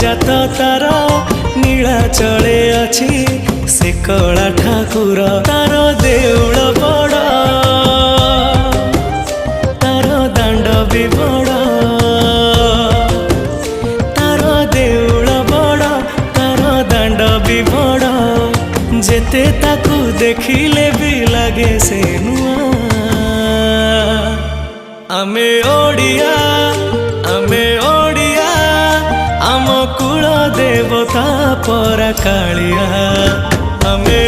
जात तार नीलाचले अछि से कला ठाकुर तार देउल बड़ तार दांड भी बड़ तार देउल बड़ तार दांड भी बड़ जेते ताकू देखिले भी लगे से नुआ आमे ओडिया आम कुल देवता परा कालिया आमे